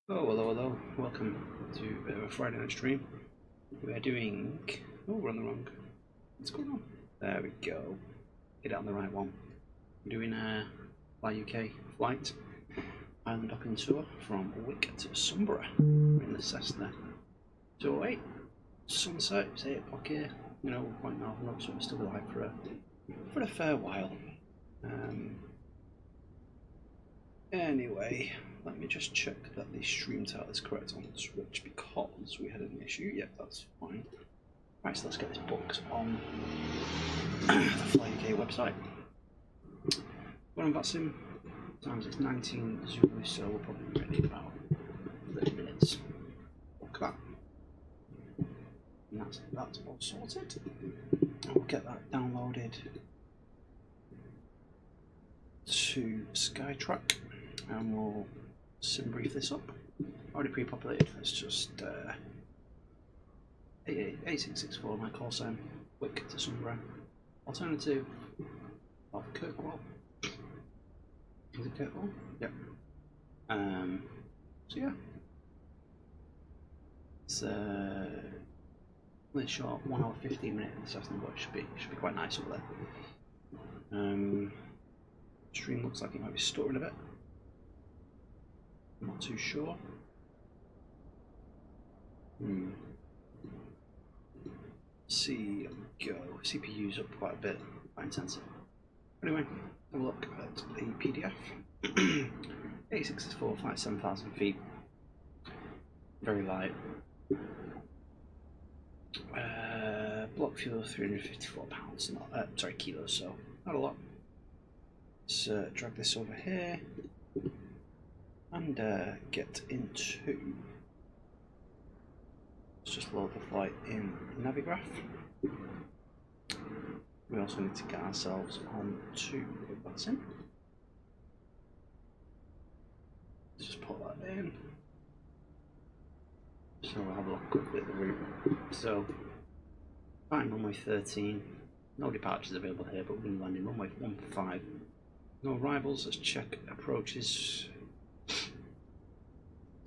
Oh, hello, hello. Welcome to a bit of a Friday night stream. We are doing... Oh, we're on the wrong... What's going on? There we go. Get it on the right one. We're doing a FlyUK flight. Highland docking tour from Wick to Sumburgh. We're in the Cessna 208. Sunset, it's 8 o'clock here. You know, we're quite northern up, so we'll still be live for a fair while. Anyway, let me just check that the stream title is correct on Twitch because we had an issue. Yep, that's fine. Right, so let's get this booked on the FlyUK website. We're on Vatsim. Times it's 19 Zulu, so we'll probably be ready in about 30 minutes. Look at that. And that's all sorted. We'll get that downloaded to Skytrack. And we'll sim brief this up. Already pre-populated. Let's just 8664 my call sign. Wick to Sumburgh. Alternative of Kirkwall. Is it Kirkwall? Yep. So yeah, it's really short, 1 hour 15 minute in the Cessna, but it should be quite nice up there. Stream looks like it might be stuttering a bit. I'm not too sure. See, go. CPU's up quite a bit, quite intensive. Anyway, have a look at the PDF. 8664 flight 7,000 feet. Very light. Block fuel 354 pounds. Sorry, kilos. So not a lot. Let's drag this over here. And get into. Let's just load the flight in Navigraph. We also need to get ourselves onto what's in. Let's just put that in. So we'll have a look quickly at the route. So, fine, runway 13. No departures available here, but we're going to land in runway 15. No arrivals. Let's check approaches.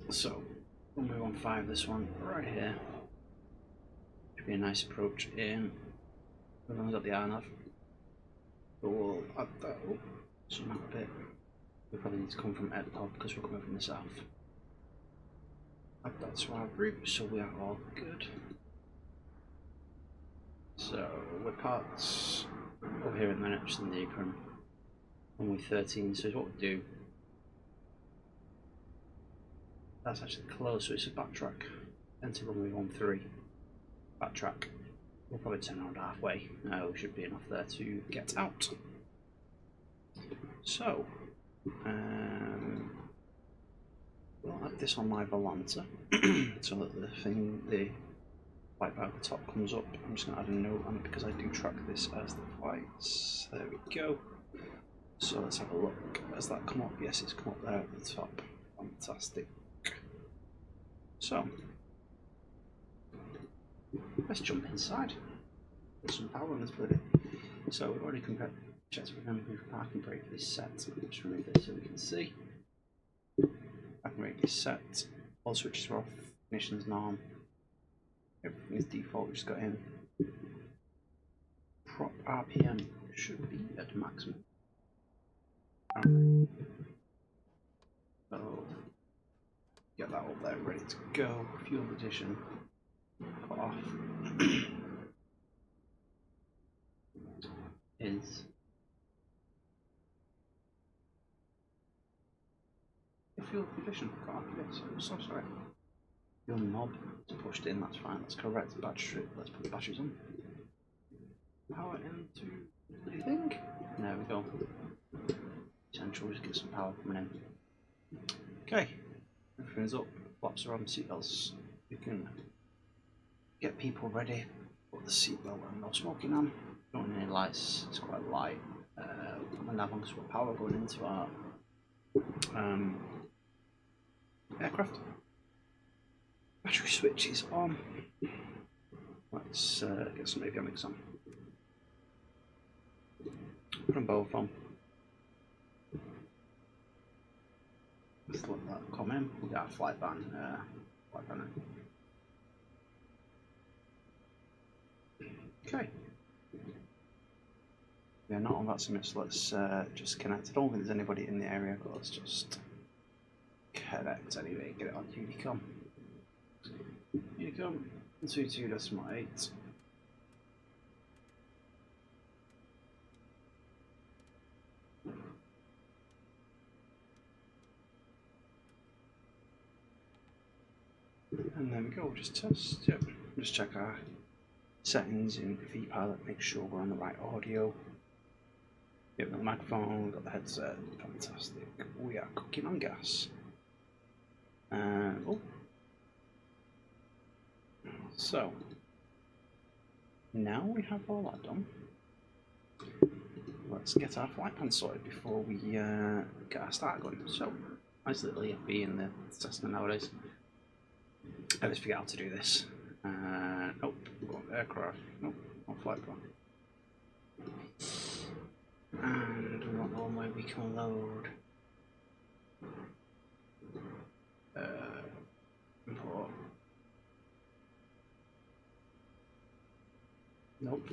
So, runway 15, this one right here. Should be a nice approach in. We've only got the RNAV. But we'll add that up somehow a bit. We probably need to come from Edinburgh because we're coming from the south. Add that to our route, so we are all good. So, we're parked over here in the next in the apron. Runway 13, so what we'll do. That's actually close, so it's a backtrack. Enter runway 13. Backtrack. We'll probably turn around halfway. We should be enough there to get out. So, we'll add this on my Volanta so that the flight bar at the top comes up. I'm just going to add a note on it because I do track this as the flights. There we go. So let's have a look. Has that come up? Yes, it's come up there at the top. Fantastic. So, let's jump inside. Put some power on this bloody. So we've already checked if the parking brake is set. Just remove this so we can see. Parking brake is set. All switches are off. Ignition's norm. Everything is default. We just got in. Prop RPM should be at maximum. So get that up there, ready to go. Fuel addition. Cut off. Is the fuel condition cut off? Yes, I'm so sorry. Fuel knob is pushed in, that's fine, that's correct. Battery, let's put the batteries on. Power into the thing. There we go. Essential, just get some power coming in. Okay, everything's up, flaps are on, seatbelts. We can get people ready. Put the seatbelt and no smoking on. Don't need any lights, it's quite light. And now I'm got power going into our aircraft. Battery switch is on. Let's get some avionics on. Put them both on. Let's let that come in. We got a flight ban in. Okay. We are not on that summit, so let's just connect. I don't think there's anybody in the area, but let's just connect anyway, get it on Unicom. Unicom 22.8. And there we go, just test, yep. Just check our settings in vPilot, make sure we're on the right audio. Yep, we've got the microphone, we've got the headset, fantastic. We are cooking on gas. So, now we have all that done. Let's get our flight plan sorted before we get our start going. So, nice little EFB in the Cessna nowadays. I always forget how to do this. Nope, aircraft. Nope, not flight plan. And we want the one where we can load. Import. Nope.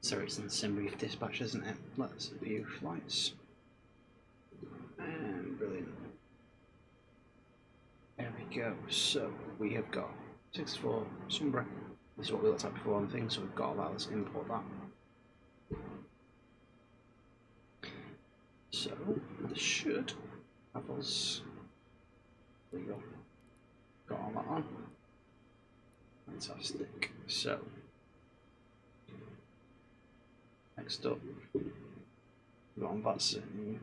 So it's in Sumburgh dispatch, isn't it? Let's view flights. Brilliant. There we go. So we have got 64 Sumburgh. This is what we looked at before on the thing, so we've got all that. Let's import that. So this should have us. There we go. Got all that on. Fantastic. So next up, we're on that setting.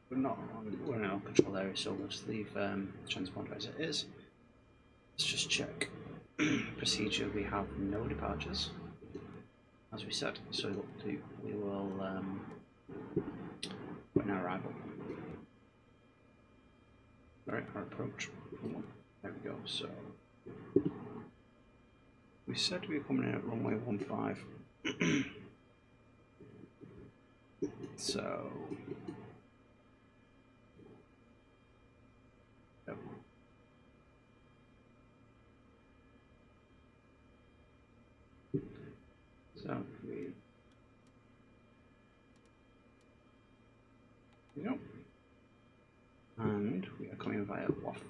We're in our control area, so we'll just leave transponder as it is. Let's just check procedure. We have no departures, as we said. So we will when our arrival. Alright, our approach. There we go. So we said we were coming in at runway 15. So yep. So yep. And we are coming via EGPC.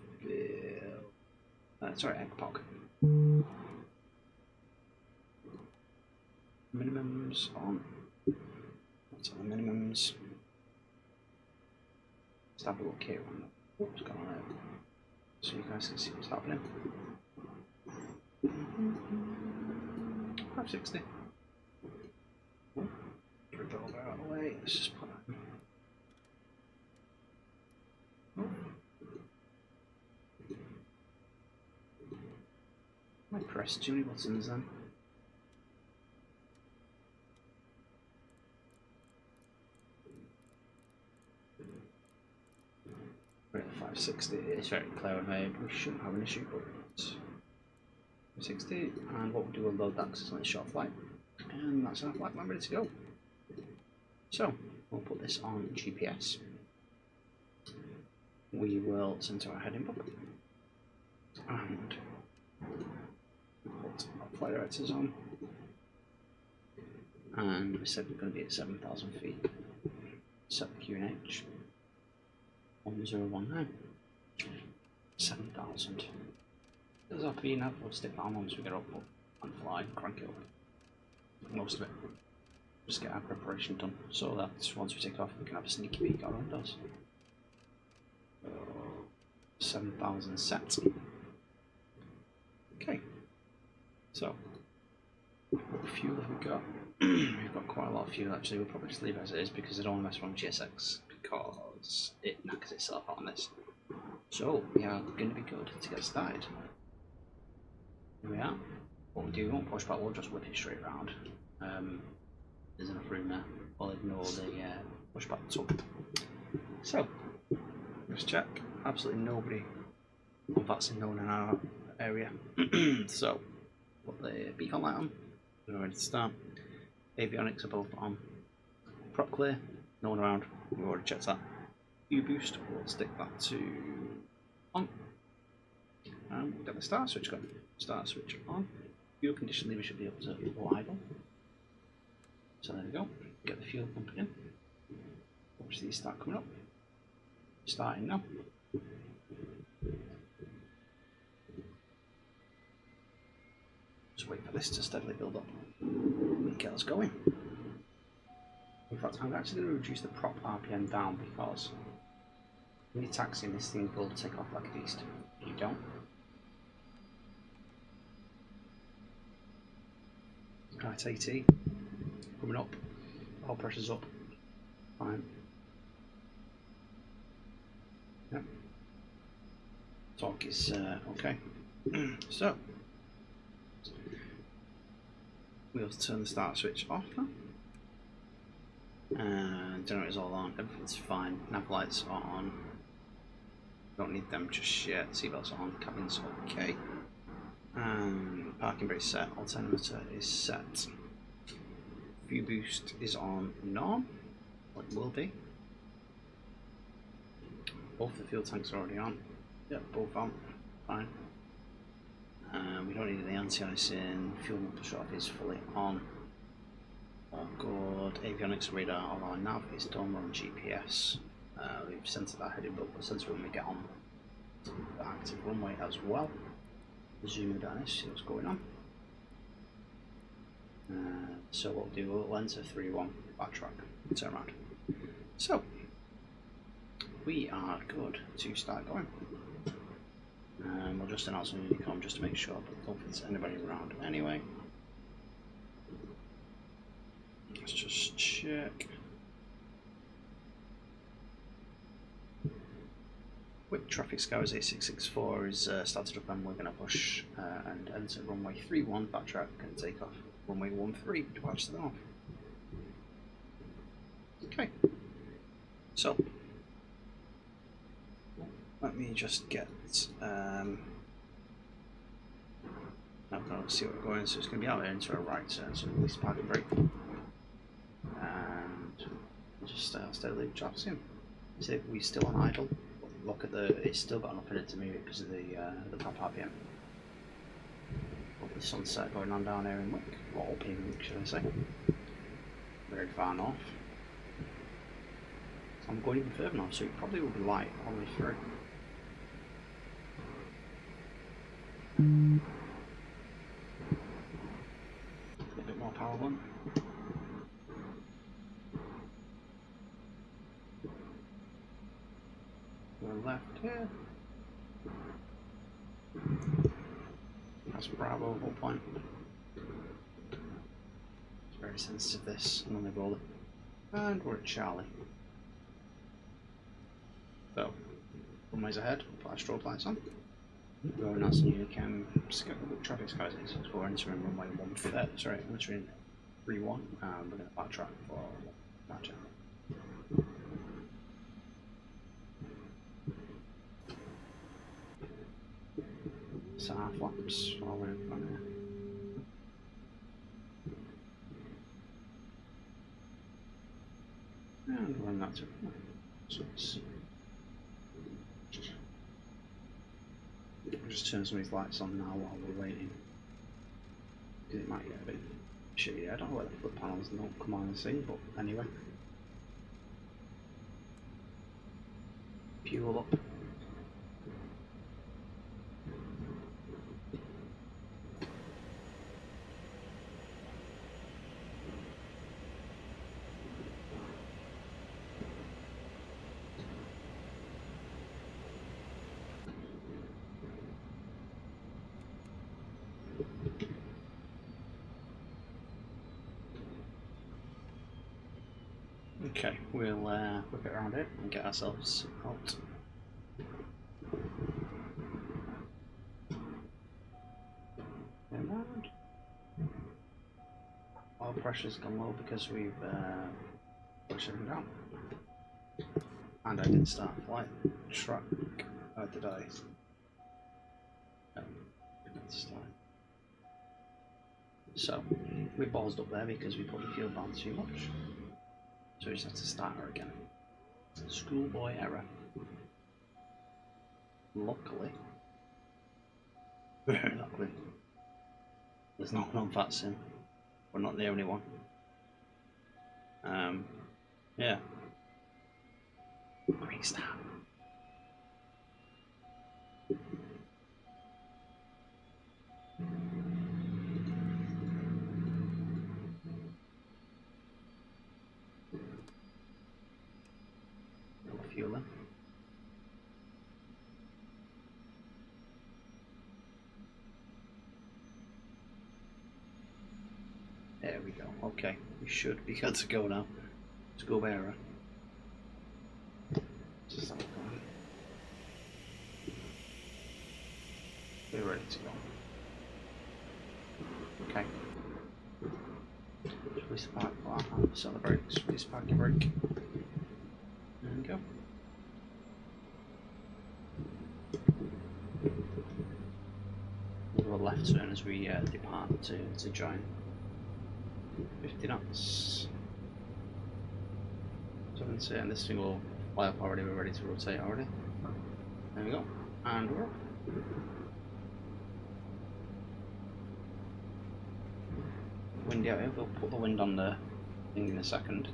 Minimums on. What's on the minimums? Let's have a look here. What's going on there? So you guys can see what's happening. 560. Draw that out of the way. Let's just put that in. I pressed too many buttons then. We're at 560. It's very clear made. We shouldn't have an issue, but 560. And what we'll do, we'll load that because it's only a short flight. And that's our flight plan ready to go. So we'll put this on GPS. We will send to our heading book. And put our flight directors on, and we said we're going to be at 7,000 feet. Set the QNH 1019. 7,000. Does have to be enough. We'll stick that on once we get up and fly, crank it up. Most of it. Just get our preparation done so that once we take off, we can have a sneaky peek at our windows. 7,000 set. Okay. So, what fuel have we got? We've got quite a lot of fuel actually. We'll probably just leave it as it is because I don't want to mess around with GSX because it knackers itself out on this. So, we are going to be good to get started. Here we are. what we do, we won't push back, we'll just whip it straight round. There's enough room there. I'll ignore the push back tub. So, let's check. Absolutely nobody on vaccine known in our area. So, put the beacon light on. We're ready to start. Avionics above on. Prop clear. No one around. We've already checked that. U boost. We'll stick that to on. And we'll get the start switch going. Start switch on. Fuel condition lever should be up to low idle. So there we go. Get the fuel pump in. Watch these start coming up. Starting now. Just wait for this to steadily build up and get us going. In fact, I'm actually going to reduce the prop RPM down because when you're taxiing, this thing will take off like a beast. If you don't. Right, AT coming up. Oil pressure's up. Fine. Yep. Torque is okay. So we have to turn the start switch off now. And generator's all on. Everything's fine. Nav lights are on. Don't need them just yet. Seatbelts are on. Cabin's okay. And parking brake set. Altimeter is set. Fuel boost is on norm. What it will be. Both the fuel tanks are already on. Yep, both on. Fine. We don't need any anti-icing. Fuel shut is fully on. All good. Avionics radar on our nav is done. We're on GPS. We've centered our heading, but we'll center when we get on the active runway as well. Zooming down this, see what's going on. So what we'll do, we'll enter 3-1 backtrack, turn around. So we are good to start going. We'll just announce on Unicom just to make sure, but I don't think there's anybody around anyway. Let's just check. Wick traffic scours 8664 is started up, and we're going to push and enter runway 31 backtrack and take off runway 13 to patch them off. Okay, so let me just get I've got to see what we're going. So it's going to be out there into a right turn, so at least parking brake, and just steadily traps in. See, we're still on idle. Look at the, it's still got enough in it to move it because of the top RPM. Look at the sunset going on down here in Wick, or up in Wick, should I say. Very far north. So I'm going even further north, so it probably will be light all the way through. A bit more power blunt. Left here. That's Bravo, whole point. It's very sensitive this, and then they roll it. And we're at Charlie. So, runways ahead, we'll put our strobe lights on. We're announcing Unicom traffic skies in, so we're entering runway 13, sorry, entering 3-1, and we're going to backtrack for match. So half laps while we're in front here. And run that to so it's I'll just turn some of these lights on now while we're waiting. Because it might get a bit shitty. I don't know where the foot panels don't come on and see, but anyway. Fuel up. Okay, we'll whip it around it and get ourselves out. Around. Our pressure's gone low because we've pushed everything down. And I didn't start flight track. Or did I? No, I didn't start. So, we ballsed up there because we put the fuel down too much. So we just have to start her again. Schoolboy error. Luckily, there's not one on fat sim. We're not the only one. Yeah. Great start. Fuel in. There we go. Okay, we should be good to go now. School error. Just have a go. We're ready to go. Okay. Release the park bar, set the brakes, release the parking brake. There we go. We'll left turn as we depart to join. 50 knots. 70, and this thing will fly up already, we're ready to rotate already. There we go. And we're up. Windy out here, we'll put the wind on the thing in a second.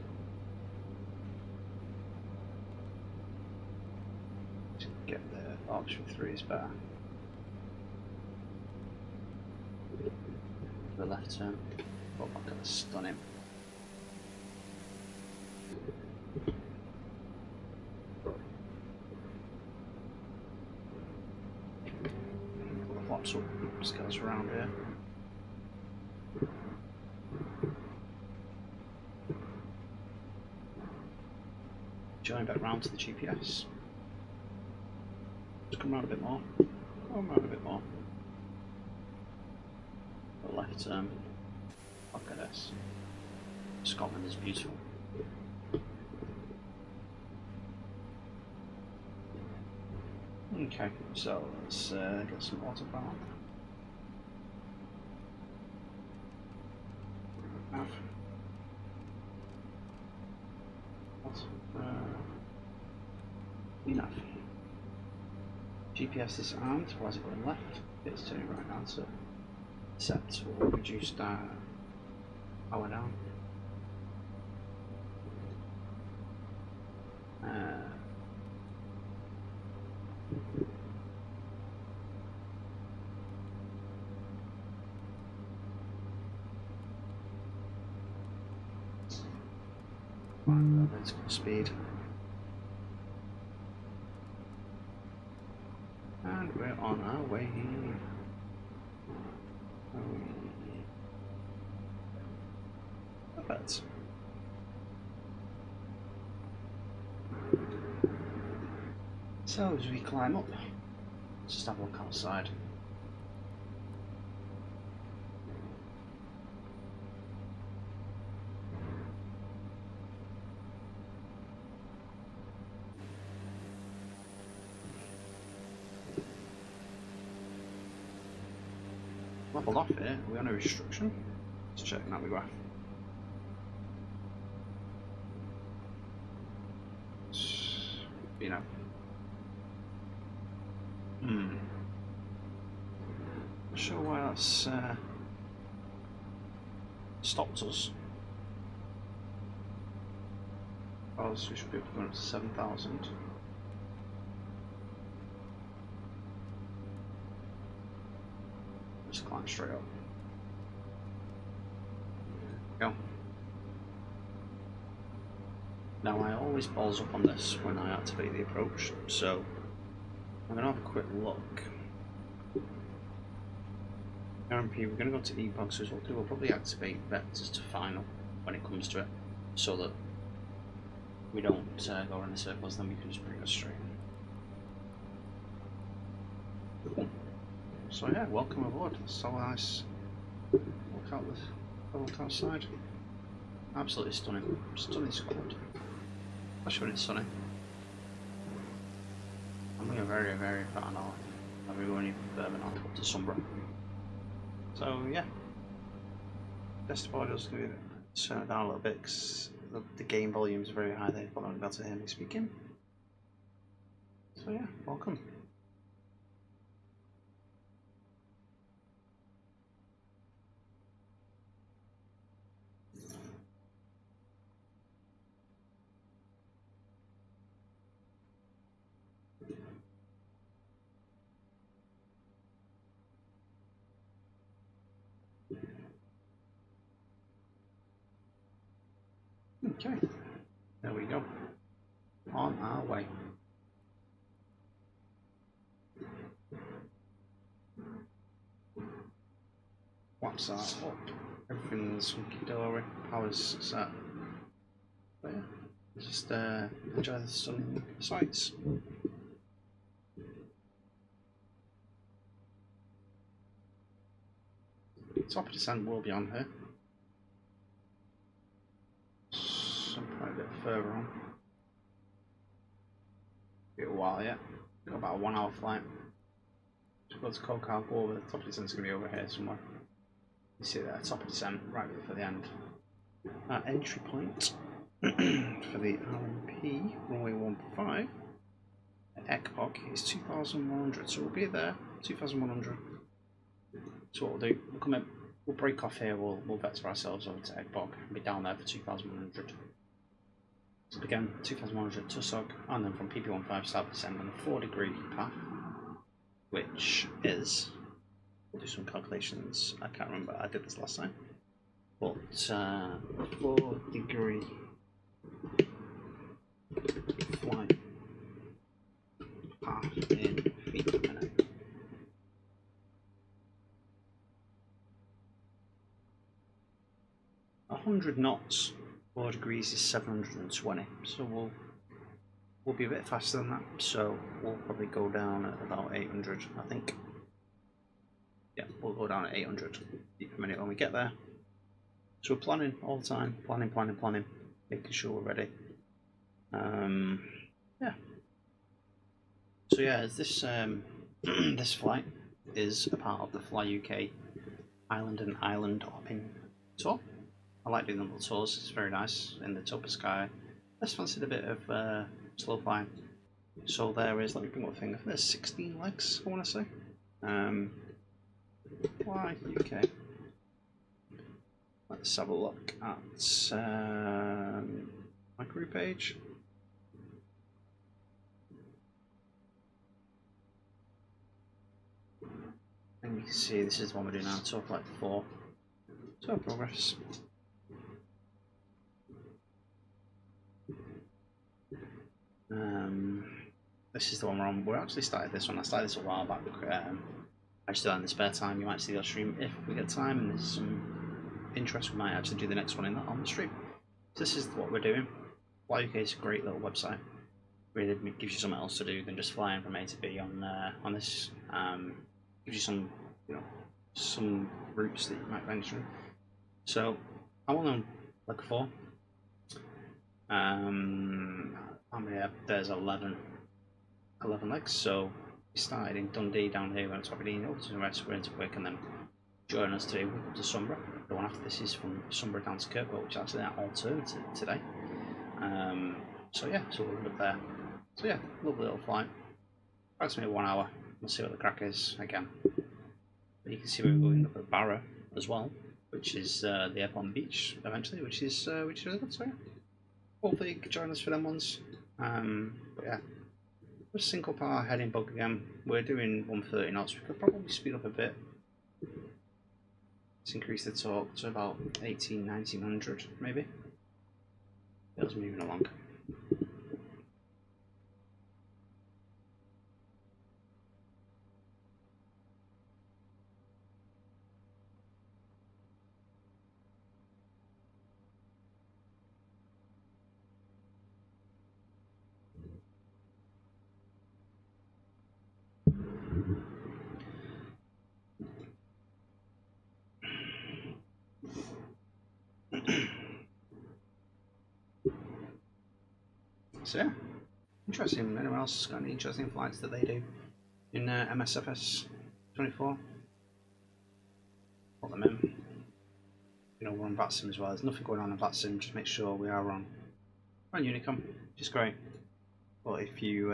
To get the option 3 is better. The left turn, but I'm going to stun him. Put the flaps up, scales around here. Join back round to the GPS. Just come round a bit more. Come round a bit more. The left turn. Look at this. Scotland is beautiful. Okay, so let's get some autopilot. Enough. GPS is armed. Why is it going left? It's turning right now, so set will reduce that power down. Let's go speed. And we're on our way. Perfect. So as we climb up, let's just have a look outside. Leveled off here, are we on a restriction? Let's check that graph. You know. Not sure why that's stopped us. Oh, so we should be able to go up to 7,000. Just climb straight up. Go. Now I always balls up on this when I activate the approach, so I'm going to have a quick look. RMP, we're going to go to EGPC, so we'll probably activate vectors to final when it comes to it, so that we don't go around in circles, then we can just bring us straight in. So yeah, welcome aboard. So nice. Look out this Look outside. Absolutely stunning. Stunning Scotland. Especially when it's sunny. I'm going very, very far north. I'll be going even further north up to Sumburgh. So yeah. Best audio is going to turn it down a little bit because the game volume is very high there. But I'm about to hear me speaking. So yeah, welcome. Okay, there we go. On our way. What's that up? Everything's hunky-dory, power's set. But yeah, just enjoy the stunning sights. Top of descent will be on here. Some probably a bit further on. Be a while yet. Got about a 1 hour flight. Just go to Coke, go over. The top of descent's going to be over here somewhere. You see that top of descent right before the end. Our entry point for the RMP runway 15 at EGPC is 2,100. So we'll be there 2,100. So what we'll do, we'll come in, we'll break off here. We'll vector ourselves over to EGPC and be down there for 2,100. So again, 2,100 Tusog, and then from PP15 start descend on a 4-degree path, which is, we'll do some calculations, I can't remember, I did this last time, but 4-degree flight path in feet per minute. A 100 knots, 4 degrees is 720, so we'll be a bit faster than that, so we'll probably go down at about 800, I think. Yeah, we'll go down at 800 feet per minute when we get there. So we're planning all the time, planning, making sure we're ready. Yeah. So yeah, this this flight is a part of the FlyUK Highland and Island hopping tour. I like doing the little tours, it's very nice in the top of sky. I just fancied a bit of slow flying. So there is, let me bring up the thing, I think there's 16 legs, I want to say. FlyUK. Let's have a look at my crew page. And you can see this is the one we're doing now, tour flight 4. Tour progress. This is the one we're on. We actually started this one. I started this a while back. I just do that in the spare time. You might see the stream if we get time and there's some interest. We might actually do the next one on the stream. So this is what we're doing. FlyUK is a great little website. Really gives you something else to do than just flying from A to B on this. Gives you some, some routes that you might venture. So I'm on leg 4. There's 11 legs, so we started in Dundee down here, went to Aberdeen, up to the rest, we're into Wick, and then join us today, Wick up to Sumburgh. The one after this is from Sumburgh down to Kirkwall, which is actually an alternative today. So yeah, so we'll up there. So yeah, lovely little flight. Approximately 1 hour. We'll see what the crack is again. But you can see we're going up at Barrow as well, which is the airport on the beach eventually, which is really good. So yeah, hopefully you can join us for them ones. But yeah, we're single power heading bug again. We're doing 130 knots. We could probably speed up a bit. Let's increase the torque to about 1900 maybe. It was moving along. So yeah, interesting. Anyone else got any interesting flights that they do in MSFS 24? Put them in. You know, we're on VATSIM as well. There's nothing going on VATSIM. Just make sure we are on Unicom, which is great. But if you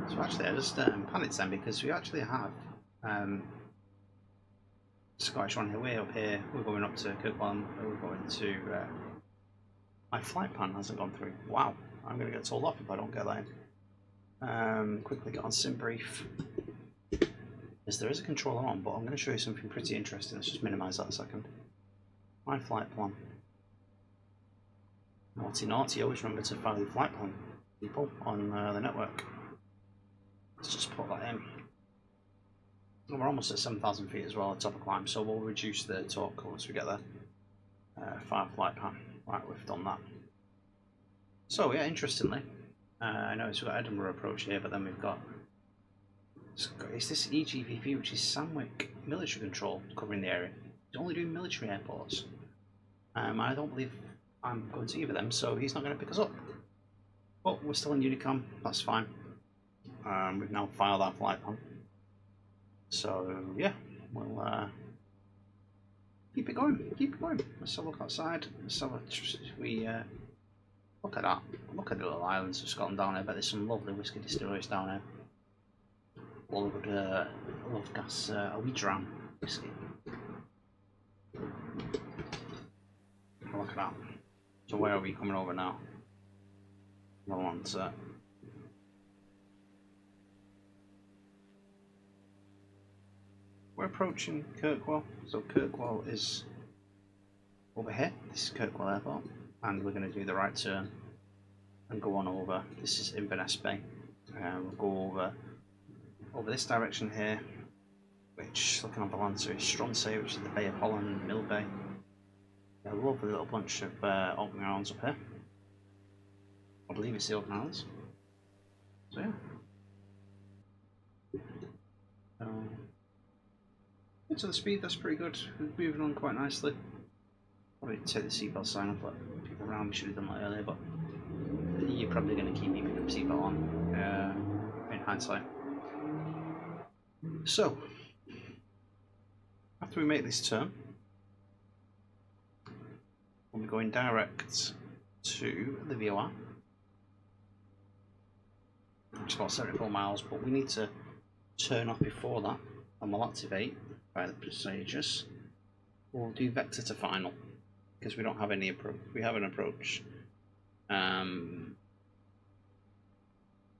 so actually I just panicked then because we actually have Scottish one here, way up here. We're going up to Kirkwall, we're going to my flight plan hasn't gone through. Wow, I'm going to get told off if I don't get that in. Quickly get on SimBrief. Yes, there is a controller on, but I'm going to show you something pretty interesting. Let's just minimise that a second. My flight plan. Naughty naughty, always remember to file your flight plan, people, on the network. Let's just put that in. And we're almost at 7,000 feet as well at top of climb, so we'll reduce the torque once we get there. Fire flight plan. Right, we've done that. So yeah, interestingly, I noticed we've got Edinburgh approach here, but then we've got it's this EGPC, which is Sandwick military control, covering the area. He's only doing military airports. I don't believe I'm going to either of them, so he's not going to pick us up. But we're still in Unicom, that's fine. We've now filed our flight plan. So yeah, we'll keep it going, keep it going. Let's have a look outside. Let's have a look at that. Look at the little islands of Scotland down there. I bet there's some lovely whiskey distilleries down there. Love gas, a wee dram whiskey. Look at that. So where are we coming over now? We're on to we're approaching Kirkwall. So Kirkwall is over here. This is Kirkwall Airport, and we're going to do the right turn and go on over. This is Inverness Bay. We'll go over this direction here, which looking on the land to is Stronsay, which is the Bay of Holland, Mill Bay. A lovely little bunch of Orkney Islands up here. I believe it's the Orkney Islands. So yeah. To the speed, that's pretty good. We're moving on quite nicely. Probably take the seatbelt sign off, let people around. We should have done that earlier, but you're probably going to keep me with the seatbelt on in hindsight. So, after we make this turn, we'll be going direct to the VOR. It's about 74 miles, but we need to turn off before that, and we'll activate by the procedures. We'll do vector to final because we don't have any approach. We have an approach. In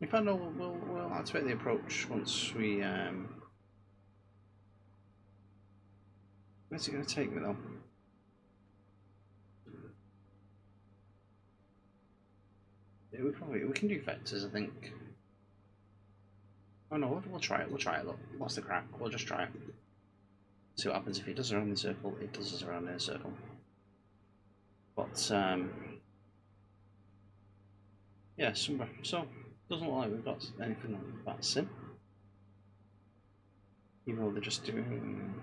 fact, no, we'll activate the approach once we. Where's it going to take me though? Yeah, we can do vectors, I think. Oh no, we'll try it. We'll try it. Look, what's the crack? We'll just try it. See what happens if it does around the circle. It does us around the circle. But yeah, Sumburgh. So doesn't look like we've got anything on that sim. Even though they're just doing.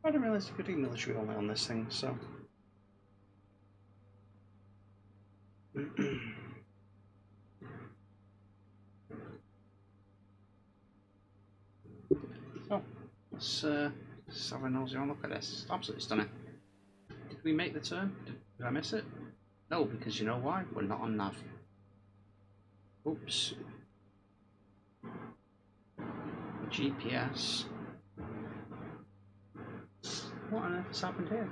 I didn't realise you could do military only on this thing. So. So, let's have a nosy on look at this. It's absolutely stunning. Did we make the turn? Did I miss it? No, because you know why? We're not on nav. Oops. GPS. What on earth has happened here?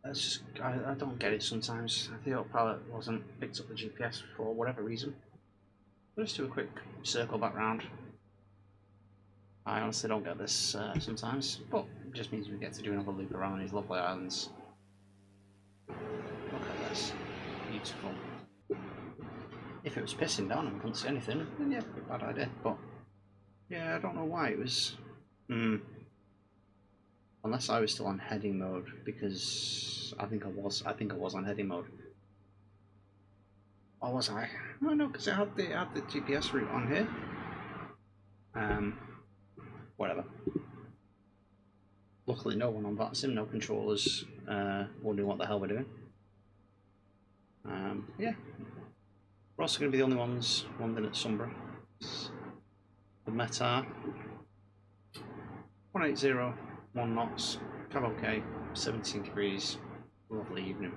It's just, I don't get it sometimes. The autopilot wasn't picked up the GPS for whatever reason. I'll just do a quick circle back round. I honestly don't get this sometimes, but it just means we get to do another loop around these lovely islands. Look at this. Beautiful. If it was pissing down and we couldn't see anything, then yeah, bad idea, but Yeah, I don't know why it was. Unless I was still on heading mode, because I think I was. I think I was on heading mode. Or was I? Oh no, because it had the GPS route on here. Whatever. Luckily, no one on that sim, no controllers wondering what the hell we're doing. Yeah. We're also going to be the only ones landing at Sumburgh. The Metar 180, 1 knots, cab okay, 17 degrees, lovely evening.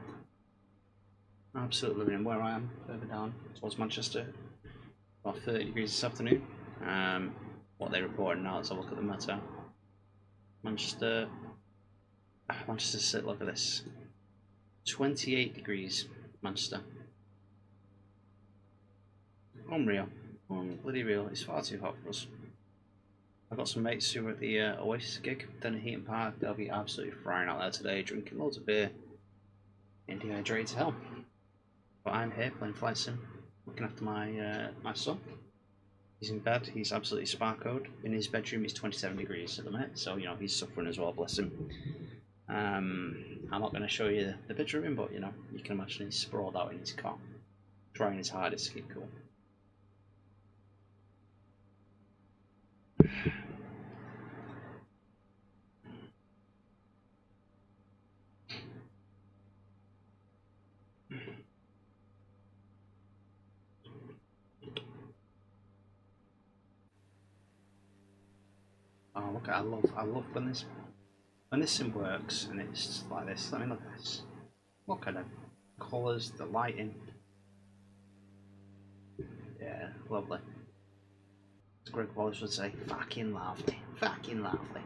Absolutely living where I am, further down towards Manchester, about 30 degrees this afternoon. What they reported now, let's have a look at the Metar. Manchester, look at this, 28 degrees, Manchester. Unreal, bloody real, it's far too hot for us. I've got some mates who are at the Oasis gig down at Heaton Park. They'll be absolutely frying out there today, drinking loads of beer and dehydrated to hell. But I'm here playing Flight Sim, looking after my my son. He's in bed, he's absolutely sparkoed. In his bedroom it's 27 degrees at the minute, so you know he's suffering as well, bless him. I'm not going to show you the bedroom, but you know, you can imagine he's sprawled out in his cot, trying his hardest to keep cool. Oh look, I love when this sim works and it's like this. Let me look at this. Look at the colours, the lighting. Yeah, lovely. As Greg Wallace would say, fucking lovely, fucking lovely.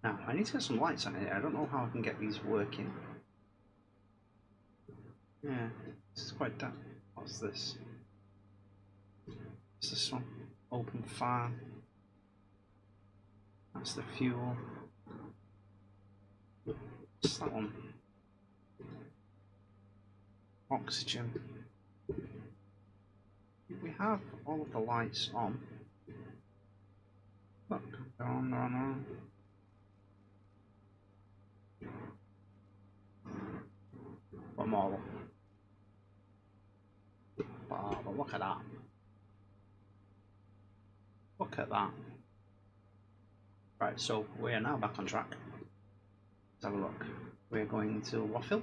Now I need to get some lights on it. I don't know how I can get these working. Yeah, this is quite dark. What's this? What's this one? Open fan. That's the fuel. What's that one? Oxygen. We have all of the lights on. Look, they're on, they're on, they're on. What model? But look at that. Look at that. Right, so we are now back on track. Let's have a look. We're going to Waffle.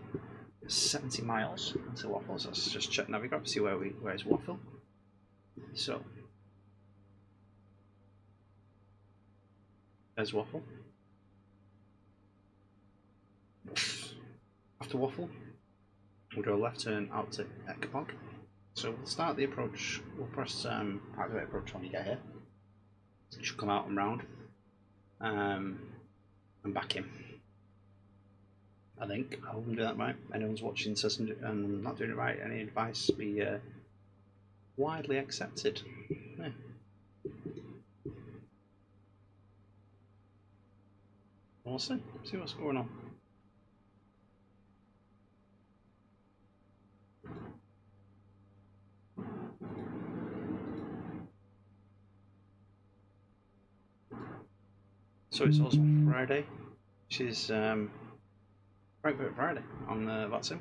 70 miles into Waffles. Let's just check Navigator to see where's Waffle. So there's Waffle. After Waffle, we'll do a left turn out to Ekpog. So we'll start the approach. We'll press activate approach when you get here. It should come out and round, and back in. I think I hope I'm doing that right. Anyone's watching says I'm not doing it right. Any advice be widely accepted. Yeah. We'll see what's going on. So it's also Friday, which is right bit Friday on that sim.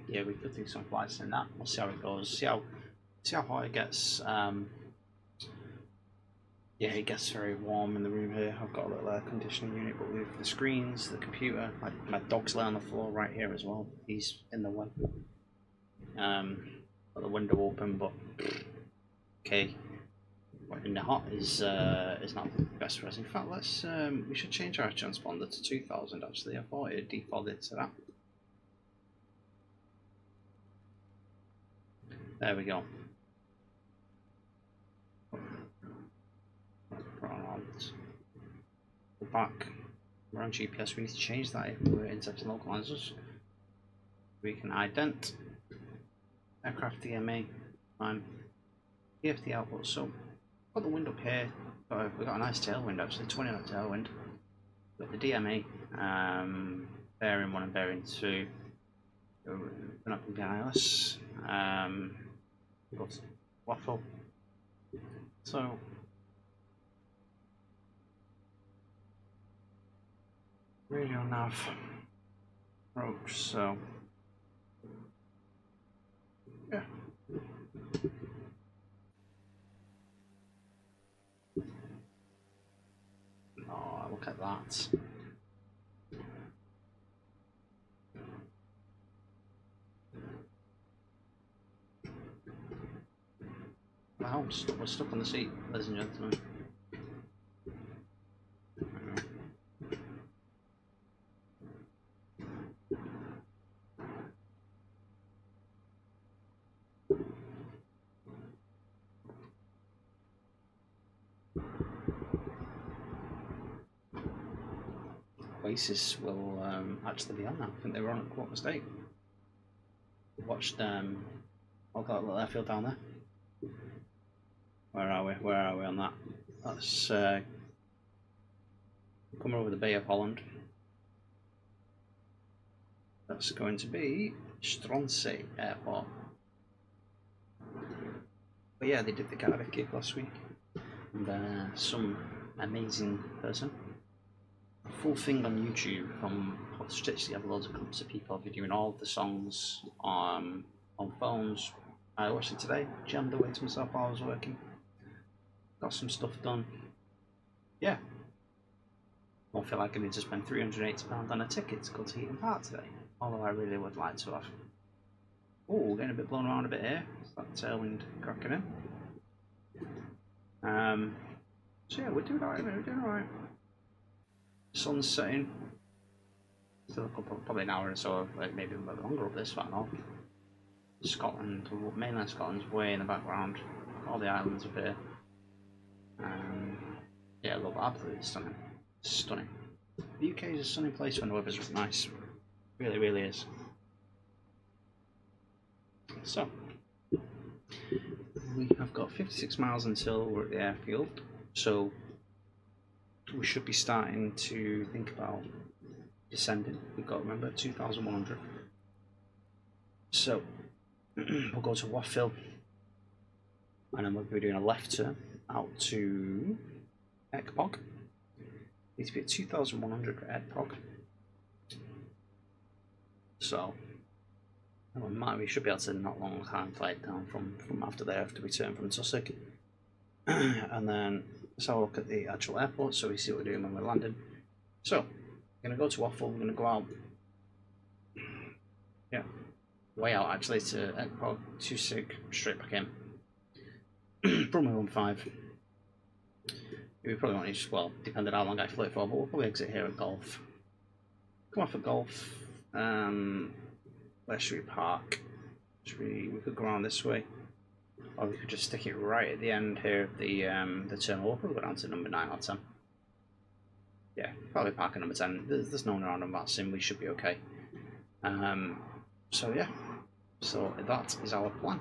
Yeah, we could do some flights in that. We'll see how it goes. See how hot it gets. Yeah, it gets very warm in the room here. I've got a little air conditioning unit, but with the screens, the computer, my dog's lay on the floor right here as well. He's in the way. Got the window open, but okay. In the hot is not the best for us. In fact, let's we should change our transponder to 2000. Actually, I thought it defaulted to that. There we go. We're back. We're on GPS. We need to change that if we're in setting localizers. We can ident aircraft DMA and EFT output. So got the wind up here. We've got a nice tailwind actually, 20 knot tailwind. Got the DMA, bearing 1 and bearing 2. We're not going to be ILS. We've got Waffle, So radio nav approach, so yeah. Oh, look at that. Wow, we're stuck on the seat, ladies and gentlemen. Oasis will actually be on now. I think they were on at quarter mistake. Watched I've got a little airfield down there. Where are we? Where are we on that? That's come over the Bay of Holland. That's going to be Stronsay Airport. But yeah, they did the Cardiff gig last week, and some amazing person. Full thing on YouTube from stitched together loads of clips of people videoing all of the songs on phones. I watched it today, jammed away to myself while I was working. Got some stuff done. Yeah. Don't feel like I need to spend £380 on a ticket to go to Heaton Park today. Although I really would like to have. Oh, we're getting a bit blown around a bit here. It's that tailwind cracking in. So yeah, we're doing alright, Sun's setting. Still a couple, probably an hour or so, like maybe a bit longer up this far north. Scotland, mainland Scotland's way in the background. All the islands up here. Yeah, I love it. Absolutely stunning. Stunning. The UK is a stunning place when the weather's nice. Really, really is. So, we have got 56 miles until we're at the airfield. So, we should be starting to think about descending. We've got, remember, 2,100. So, we'll go to Waffle, and then we'll be doing a left turn out to Ekpog. Needs to be at 2,100 for Ekpog. So, we should be able to not long time flight down from after there after we turn from Sussex. And then let's have a look at the actual airport so we see what we're doing when we're landing. So, we're going to go to Waffle, we're going to go out, yeah, way out actually to Ekpog, 2 sig, straight back in. Brumwell 15. We probably won't need, well, depending on how long I fly for, but we'll probably exit here at Golf. Come off at Golf, where should we park? We could go around this way, or we could just stick it right at the end here of the terminal. We'll probably go down to number 9 or 10. Yeah, probably park at number 10. There's no one around on that sim, we should be okay. So yeah, so that is our plan.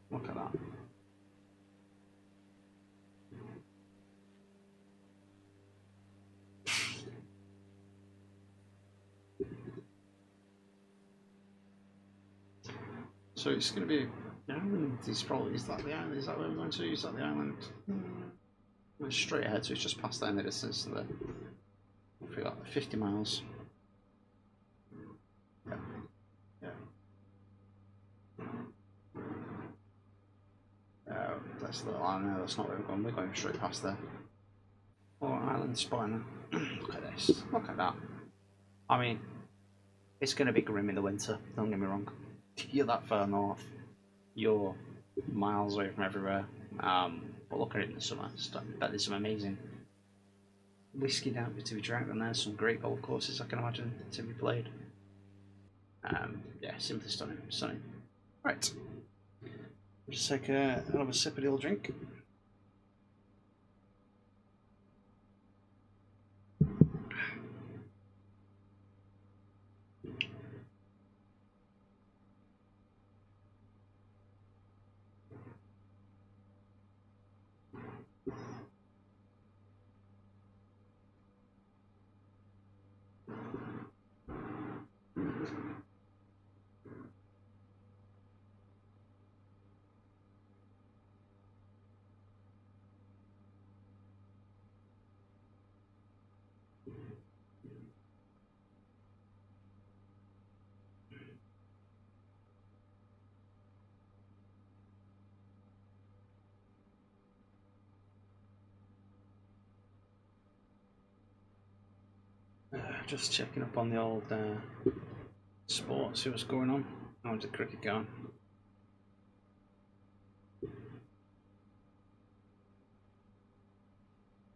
Look at that. So it's going to be the island. Is that the island? Is that where we're going to? Is that the island? We're straight ahead, so it's just past there in the distance to the. I forgot 50 miles. Yeah. That's the little island there. That's not where we're going. We're going straight past there. Oh, island spawner. Look at this. Look at that. I mean, it's going to be grim in the winter. Don't get me wrong. You're that far north, you're miles away from everywhere. But look at it in the summer. I bet there's some amazing whiskey down to be drank, and there's some great golf courses I can imagine to be played. Yeah, simply stunning, stunning. Right, just take another sip of the old drink. Just checking up on the old sports, see what's going on. How's the cricket going?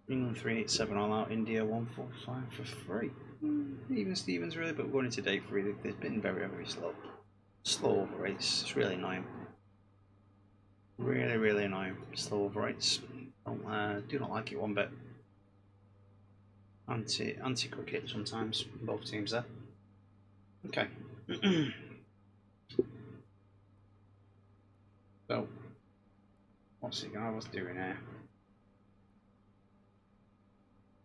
England 387 all out, India 145 for 3. Even Stevens really, but we're going into day 3. They've been very, very slow over rates. It's really annoying. Really annoying. Slow over rates. Do not like it one bit. Anti cricket sometimes, both teams there. Okay. So, what's he gonna have us doing here?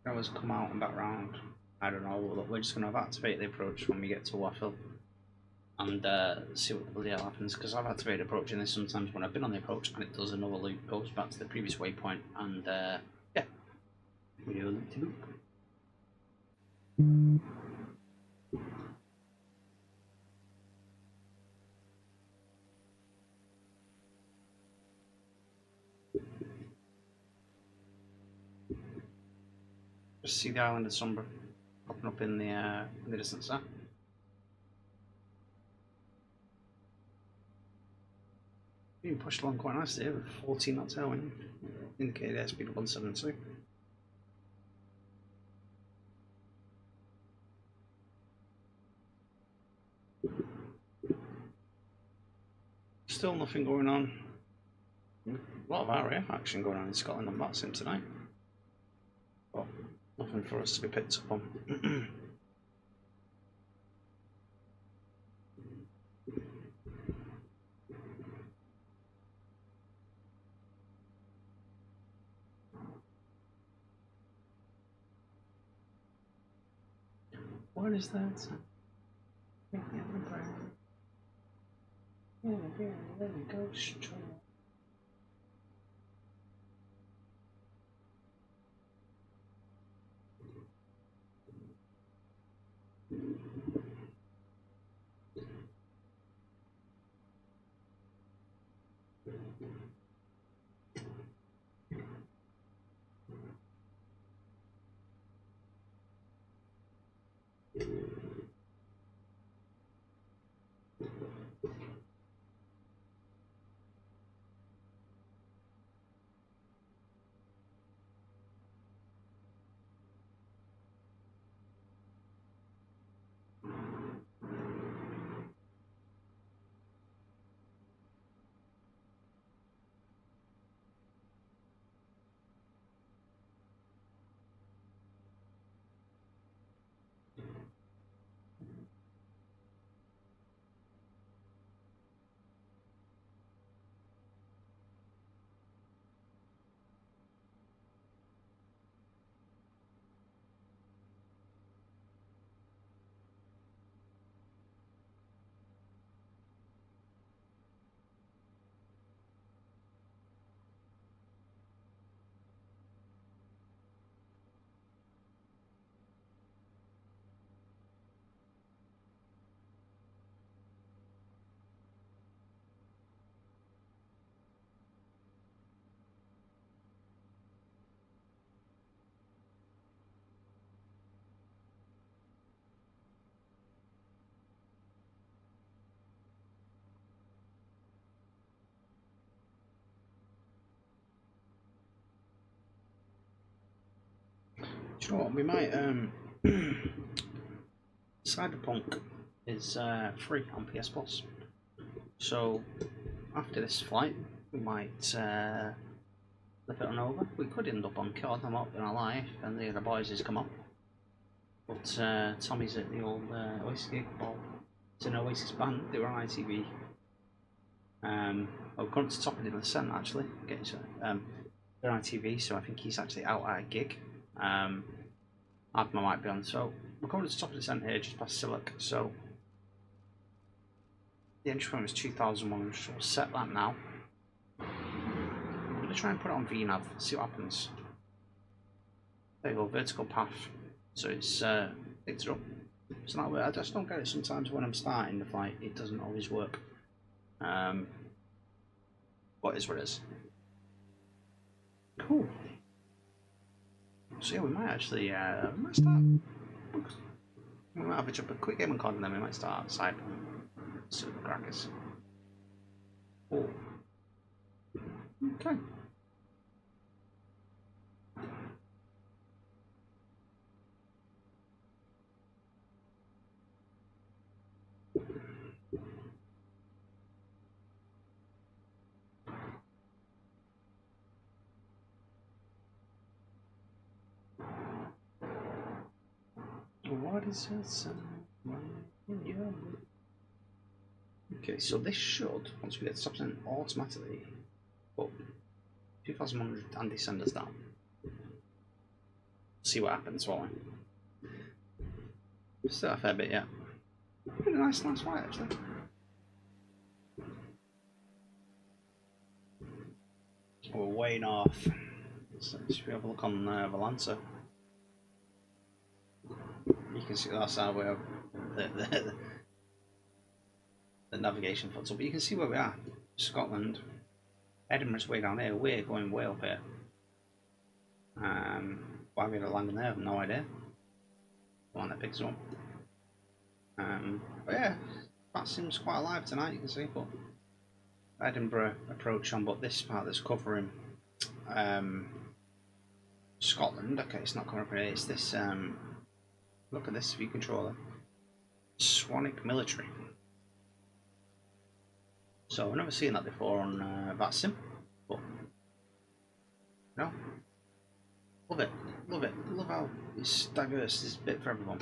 Gonna have us come out and back round. I don't know, we're just gonna have activate the approach when we get to Waffle and see what the bloody hell happens, because I've activated approach in this sometimes when I've been on the approach and it does another loop, goes back to the previous waypoint, and yeah, we do a loop to loop. Just see the island of Sumburgh popping up in the distance there. Being pushed along quite nicely here with 14 knot tailwind, indicated airspeed of 172. Still nothing going on. A lot of RAF action going on in Scotland on that sim tonight. But nothing for us to be picked up on. What is that? Yeah, let me go straight. Do you know what? We might. Cyberpunk is free on PS Plus. So after this flight, we might flip it on over. We could end up on COD, I'm not gonna lie, and the other boys has come up. But Tommy's at the old Oasis gig. Well, it's an Oasis band. They were on ITV. I've gone to top of the descent actually. They're on ITV, so I think he's actually out at a gig. I might be on. So we're coming to the top of the descent here, just past Sillock. So The entry point was 2001, so we'll set that now. I'm going to try and put it on VNav, see what happens. There you go, vertical path. So it's picked it up. So that way, I just don't get it sometimes when I'm starting the flight, it doesn't always work. But it is what it is. Cool. So yeah, we might actually, we might start. We might have a quick game and card and then we might start outside. See what the crack is. Oh. Okay. What is it? Okay, so this should, once we get to 10%, automatically put 2100 and descend us down. See what happens while still a fair bit, yeah. Pretty nice flight actually. We're way north. So if we have a look on Valanza, you can see that's how we have the navigation photo, but you can see where we are. Scotland. Edinburgh's way down here, we're going way up here. Why we had a landing there, I have no idea. The one that picks up. But yeah, that seems quite alive tonight, you can see, but Edinburgh approach on, but this part that's covering Scotland, okay, it's not coming up here, it's this, look at this view controller, Swanwick Military. So I've never seen that before on VATSIM, but no, love it, love how it's diverse, there's a bit for everyone.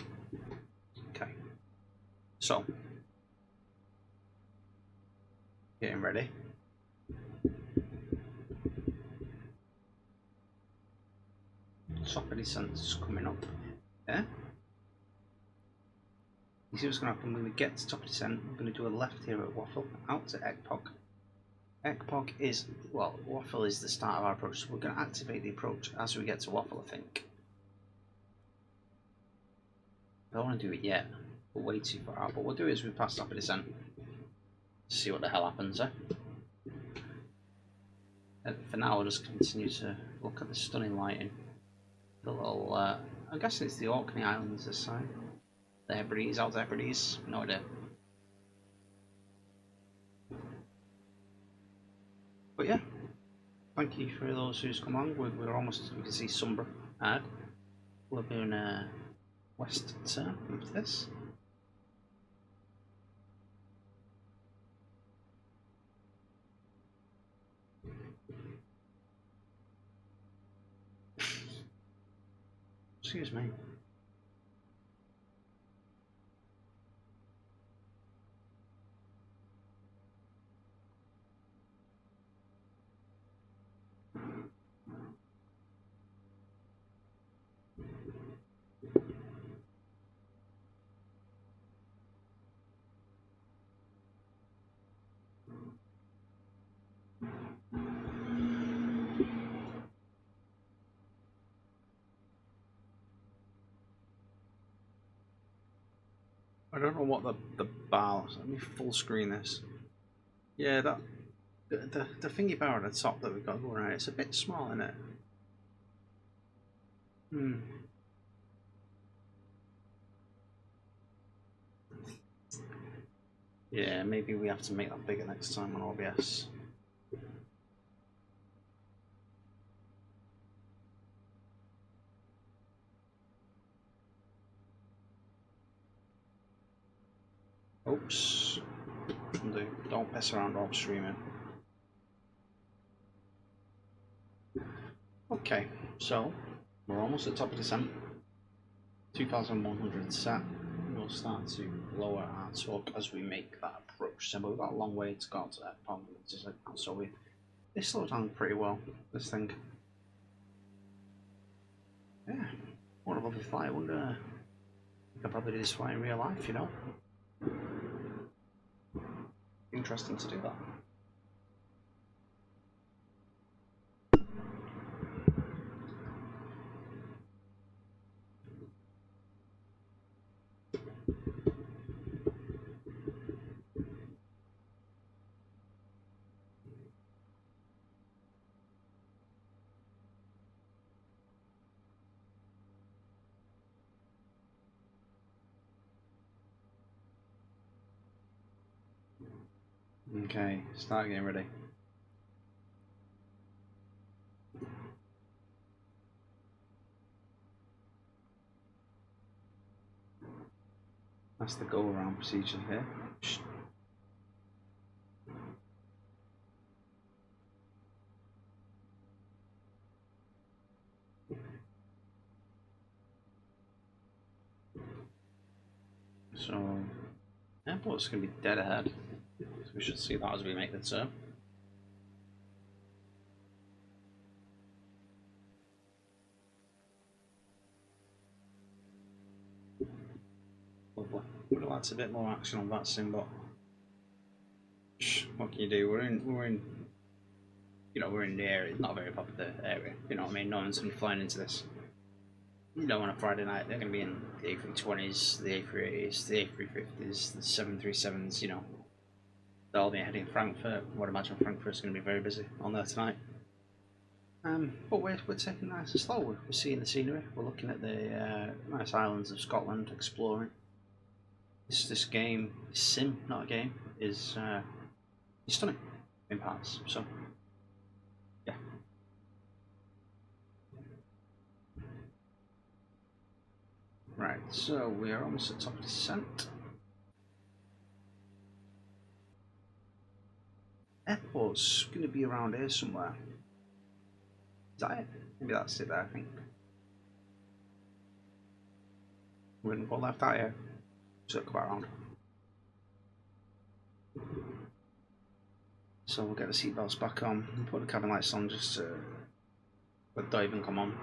Okay, so getting ready. Top of descent's coming up. Yeah. You see what's going to happen when we get to top of descent? We're going to do a left here at Waffle, out to Ekpog. Ekpog is, well, Waffle is the start of our approach, so we're going to activate the approach as we get to Waffle, I think. I don't want to do it yet, we're way too far out, but we'll do it as we pass top of descent. See what the hell happens, eh? For now, we'll just continue to look at the stunning lighting. The little, I'm guessing it's the Orkney Islands this side. The Hebrides, out the Hebrides, no idea. But yeah, thank you for those who's come on. We're almost, you can see Sumburgh ahead. We're doing a west turn into this. Excuse me. I don't know what the bar is. Let me full screen this. Yeah, that the thingy bar at the top that we've got going around, it's a bit small, isn't it? Yeah, maybe we have to make that bigger next time on OBS. Oops. Don't mess around while streaming. Okay, so we're almost at top of descent. 2,100 set. We'll start to lower our torque as we make that approach. So we've got a long way to go to that point. So it slowed down pretty well, this thing. Yeah, what a lovely flight. I wonder I could probably do this flight in real life, you know. interesting to do that. Okay, start getting ready. That's the go around procedure here. So, airport's going to be dead ahead. So we should see that as we make the turn. Lovely. Would have liked a bit more action on that sim, but what can you do? We're in, you know, we're in the area. It's not a very popular area. You know what I mean? No one's going to be flying into this. You know, on a Friday night, they're going to be in the A320s, the A380s, the A350s, the 737s. You know, they'll all be heading Frankfurt. I would imagine Frankfurt's going to be very busy on there tonight. But we're taking nice and slow. We're seeing the scenery. We're looking at the nice islands of Scotland, exploring. This game, this sim, not a game, is stunning in parts. So, yeah. Right, so we are almost at top of descent. Airport's going to be around here somewhere. Is that it? Maybe that's it there, I think. We're going to go left out here. Circle back around. So we'll get the seatbelts back on and put the cabin lights on just to let the diving come on.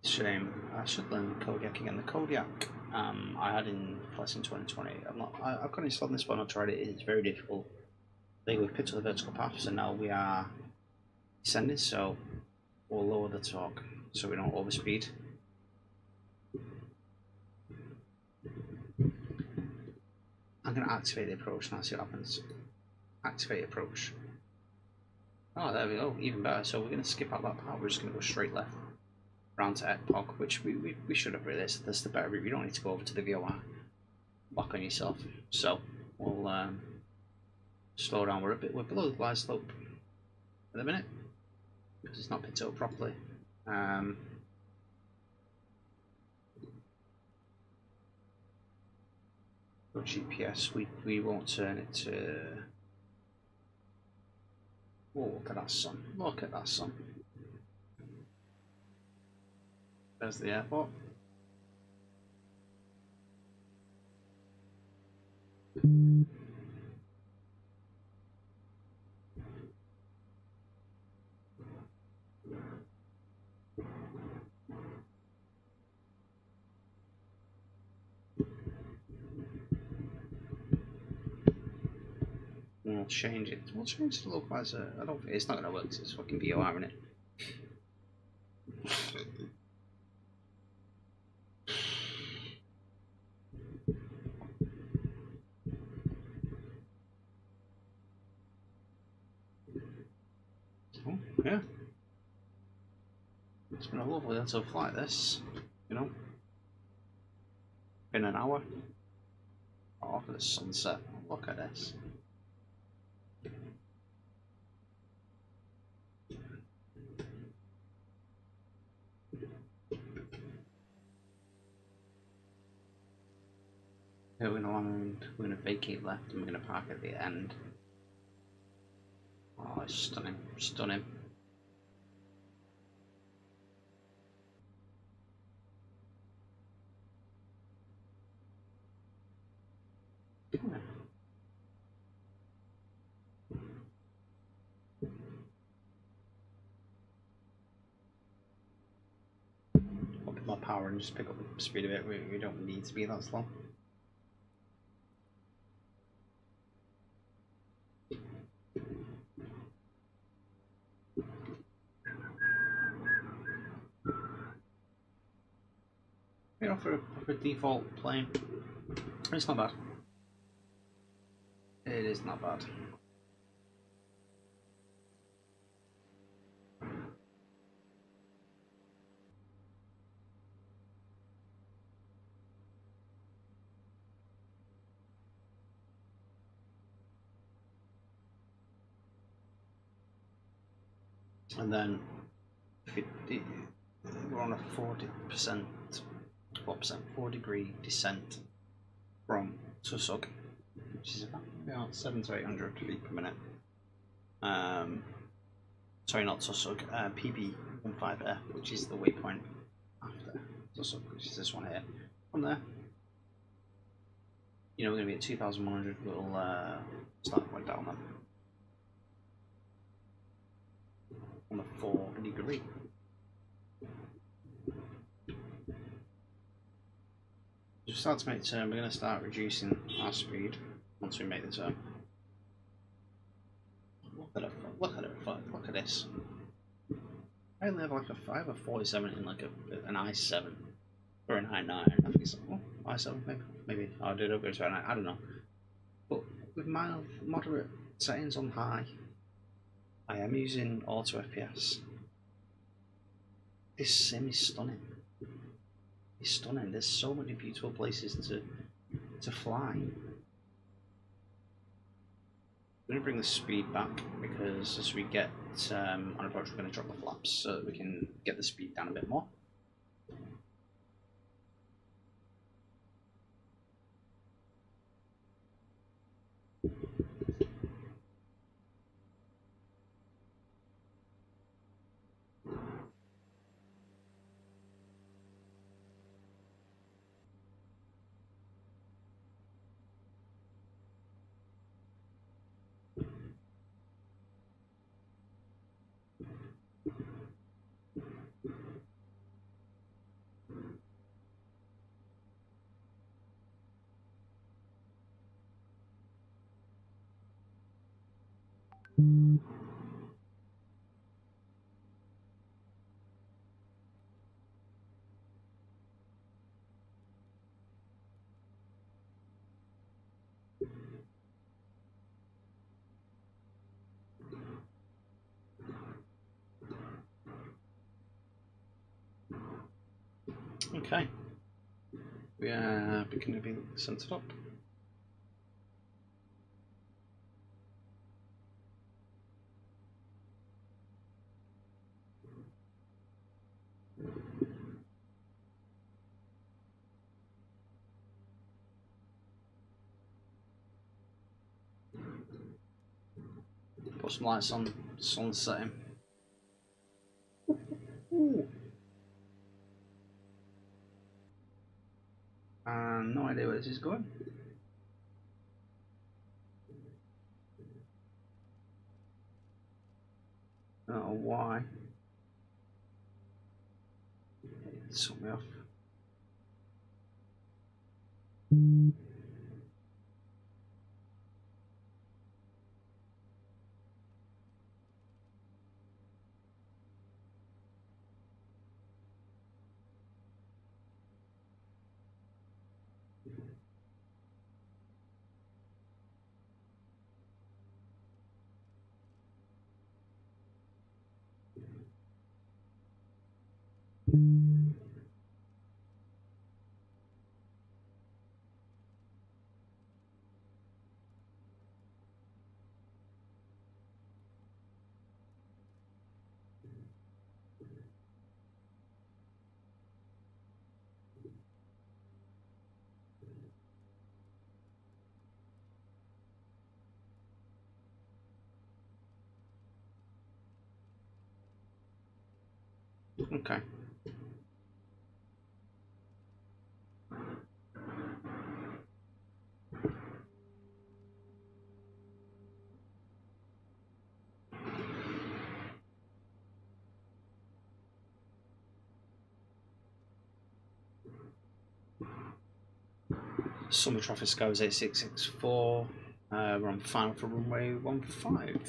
Shame. I should learn Kodiak again. The Kodiak I had in class in 2020. I've got installed this, but I've not tried it. It's very difficult. I think we've picked up the vertical paths and now we are descending, so we'll lower the torque so we don't overspeed. I'm going to activate the approach and see what happens. Activate approach. Oh, there we go, even better. So we're going to skip out that part, we're just going to go straight left round to Ekpog, which we should have realised that's the better route. We don't need to go over to the VOR. Lock on yourself. So we'll slow down. We're below the glide slope at the minute because it's not picked up properly. Go GPS. We won't turn it to. Oh, look at that sun! Look at that sun! There's the airport. We'll change it. We'll change the localizer. I don't think it's not going to work because it's fucking VOR, isn't it? Oh, yeah. It's been a lovely little flight, this. You know? Been an hour. Oh, look at the sunset. Look at this. Yeah, we're gonna land, we're gonna vacate left and we're gonna park at the end. Oh, it's stunning, stunning. Yeah. A bit more power and just pick up the speed a bit. We don't need to be that slow. You know, for a default plane, it's not bad. It is not bad. And then we're on a 40%, 4-degree descent from Sumburgh, which is about 700 to 800 feet per minute. Sorry, not Sumburgh, PB-15F, which is the waypoint after Sumburgh, which is this one here. From there, you know, we're going to be at 2,100, we'll start going down then. On the 4-degree. As we start to make the turn, we're going to start reducing our speed once we make the turn. Look at this. I only have like a 47 in like an i7 or an i9. I think it's i7 maybe. I'll do it over to an i9. I don't know. But with mild, moderate settings on high, I am using auto FPS. This sim is stunning. It's stunning. There's so many beautiful places to fly. I'm going to bring the speed back because as we get on approach, we're going to drop the flaps so that we can get the speed down a bit more. Okay, we are beginning to be centered up. Put some lights on, the sun's setting. And no idea where this is going. I don't know why. It took me off. Okay. Summer traffic goes 8664. We're on final for runway 15.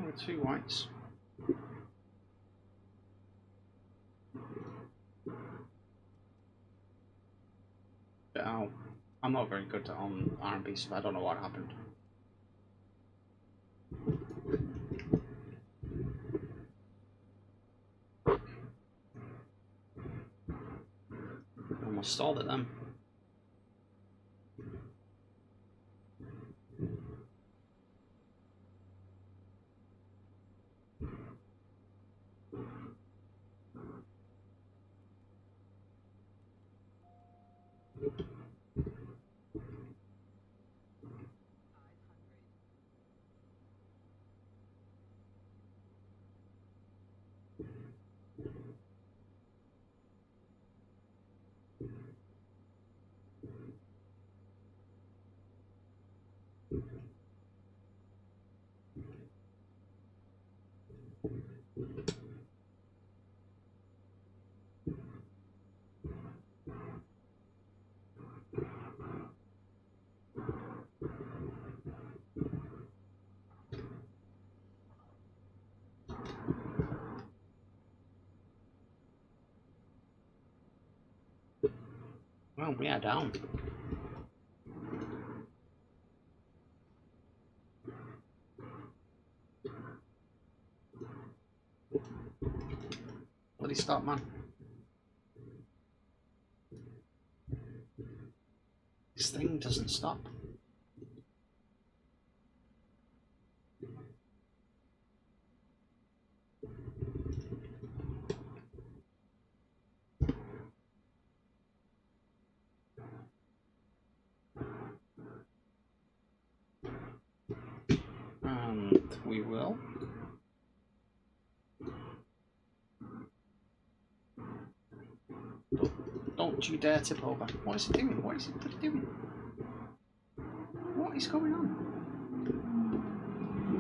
with 2 whites. But I'm not very good on R&B, so I don't know what happened. Almost stalled it then. Well, we are down. Bloody stop, man. This thing doesn't stop. And we will. Don't you dare tip over. What is he doing? What is he doing? What is going on?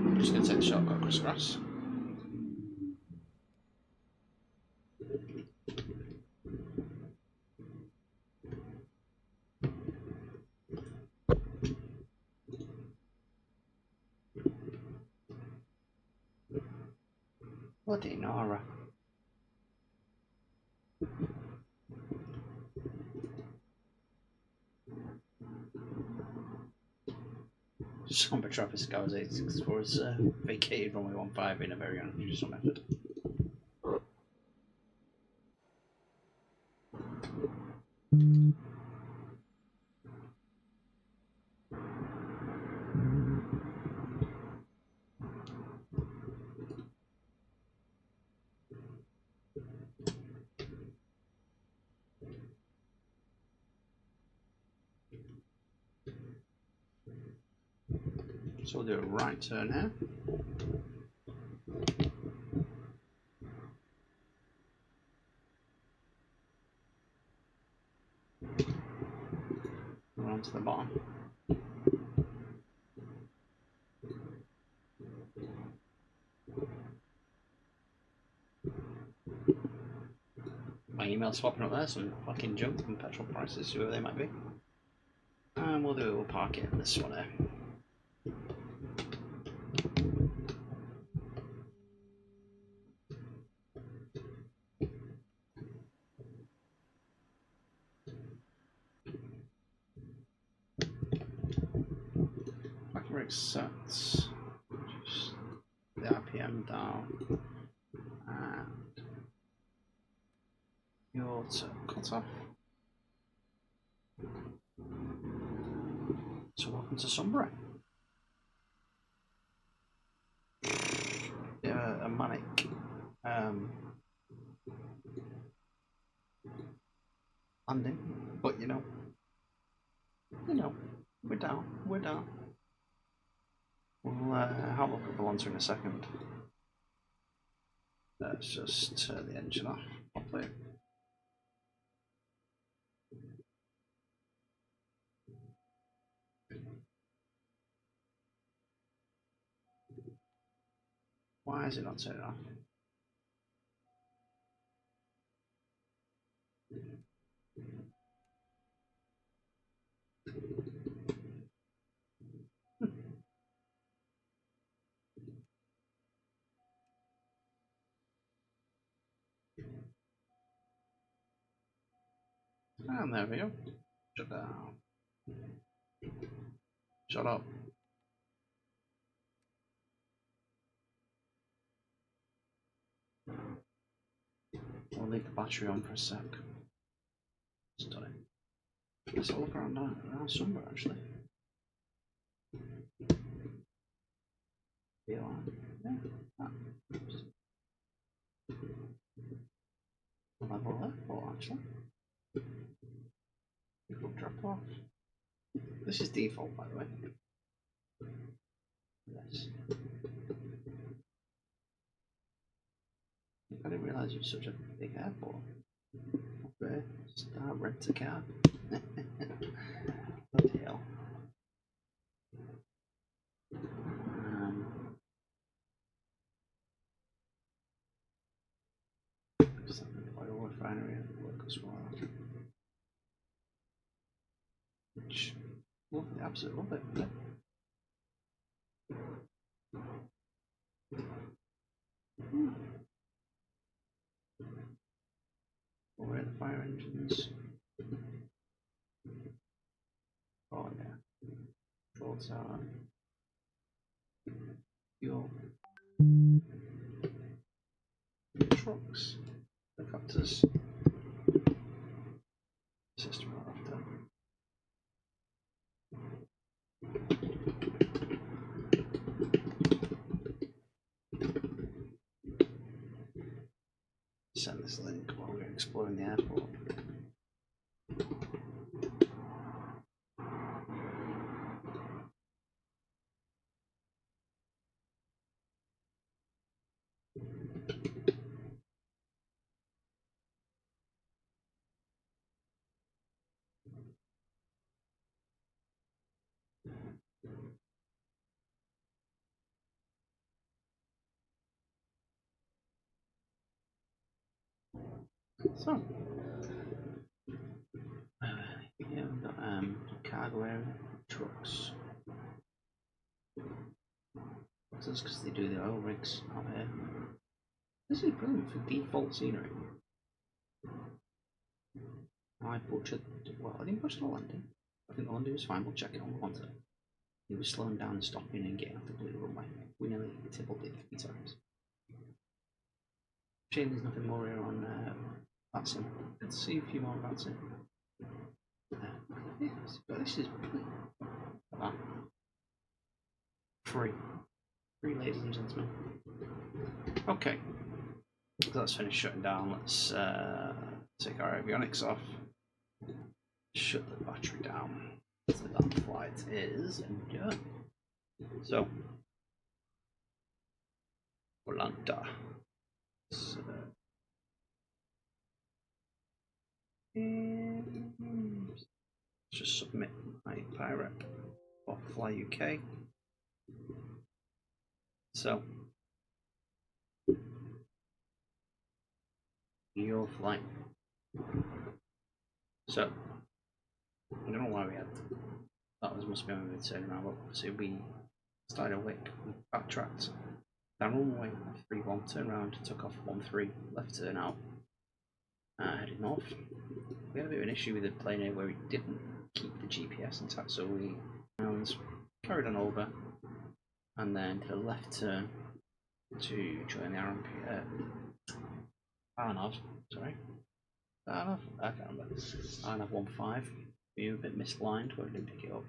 I'm just going to take the shortcut across grass. Bloody Nora. Sumburgh traffic scores 864 is vacated runway 15 in a very unusual method. So we'll do a right turn here. We're on to the bottom. My email's swapping up there, some fucking junk from petrol prices, whoever they might be. And we'll park it in this one here. Sets just the RPM down and your cut off. So welcome to Sumburgh. Yeah, a manic landing, but you know, we're down. We'll have a look at the Lancer in a second. Let's just turn the engine off properly. Why is it not turning off? And there we go. Shut down. Shut up. I'll leave the battery on for a sec. Stunning. Let's have a look around Sumburgh actually. Yeah. Level airport actually. You could drop off. This is default by the way. Yes. I didn't realise it was such a big airport. Okay, start rent a car. Bloody hell. Just having the oil refinery at work as well. Which, lovely, absolutely love it. Yeah. Where are the fire engines? Oh yeah. Control tower. Fuel. Trucks. Helicopters. System right after. Send this link while we're exploring the airport. So, yeah, we've got cargo area, trucks. That's because they do the oil rigs out here. This is brilliant for default scenery. I butchered, well, I didn't butcher the landing. I think the landing was fine, we'll check it on the monitor. He was slowing down and stopping and getting off the blue runway. We nearly tippled it 3 times. Shame there's nothing more here on Vatsim. Let's see a few more Vatsim. Yes, but this is brilliant. That. Free, ladies and gentlemen. Okay, so let's finish shutting down. Let's take our avionics off. Shut the battery down. So that flight is done. So, Atlanta. So, just submit my pirate for FlyUK. So, your flight. So, I don't know why we had that. Must be on the turn around, but obviously we started a Wick, we backtracked down runway 31, turned around, took off 13, left turn out, headed north. We had a bit of an issue with the plane here where we didn't keep the GPS intact, so we carried on over and then did a left turn to join the Arnav, sorry. Arnav? I can't remember. Arnav 15. We were a bit misaligned where we didn't pick it up.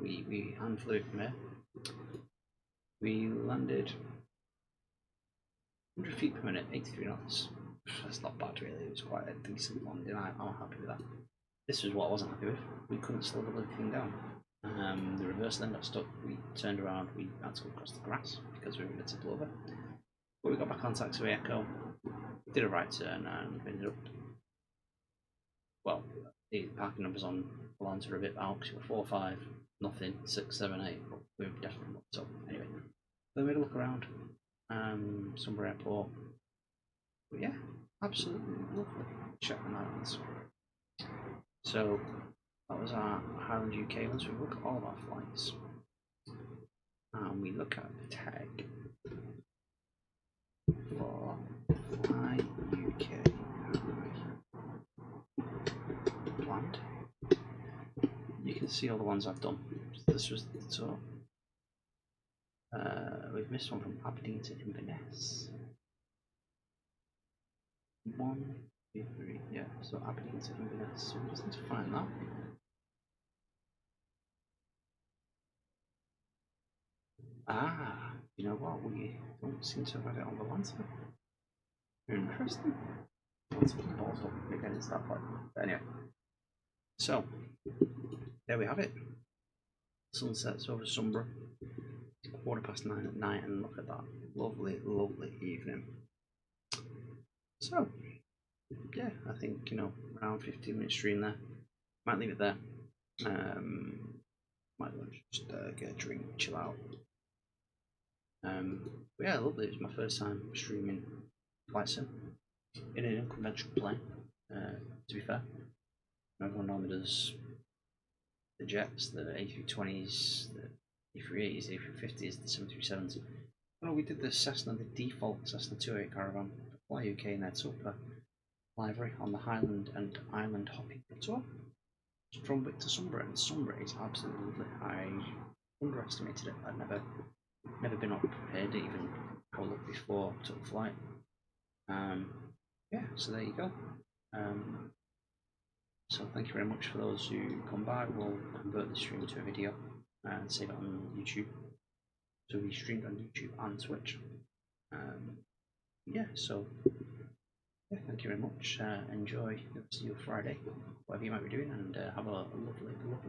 We hand flew from here. We landed 100 feet per minute, 83 knots. That's not bad really, it was quite a decent landing. I'm happy with that. This was what I wasn't happy with. We couldn't slow the thing down. The reverse then got stuck. We turned around, we had to go across the grass because we were going to tip over. But we got back on taxiway Echo, did a right turn and we ended up, well, the parking numbers on Atlanta were a bit out because we were 4, 5, nothing, 6, 7, 8, but we were definitely locked up. Anyway, then we had a look around Sumburgh Airport. But yeah, absolutely lovely. Check them out. So that was our Highland UK. Once we look at all of our flights and we look at the tag for FlyUK. can see all the ones I've done. This was so. We've missed one from Aberdeen to Inverness. 1, 2, 3, yeah. So Aberdeen to Inverness. So we just need to find that. Ah, you know what? We don't seem to have had it on the Lancer. Interesting. Let's put the balls up again. It's that point. But anyway, so there we have it. Sunsets over Sumburgh. 9:15 at night, and look at that lovely, lovely evening. So yeah, I think around 15-minute stream there. Might leave it there. Might just get a drink, chill out. But yeah, lovely. It was my first time streaming flight sim in an unconventional plane. To be fair, everyone normally does the jets, the A320s, the A380s, the A350s, the 737s. Well, we did the Cessna, the default Cessna 208 Caravan, FlyUK in their Super livery on the Highland and Island hopping tour from Wick to Sumburgh, and Sumburgh is absolutely lovely. I underestimated it. I'd never been unprepared to even go look before I took the flight. Yeah, so there you go. So thank you very much for those who come by. We'll convert the stream to a video and save it on YouTube. So we streamed on YouTube and Twitch. Yeah, so yeah, thank you very much. Enjoy the rest of your Friday, whatever you might be doing, and have a lovely, lovely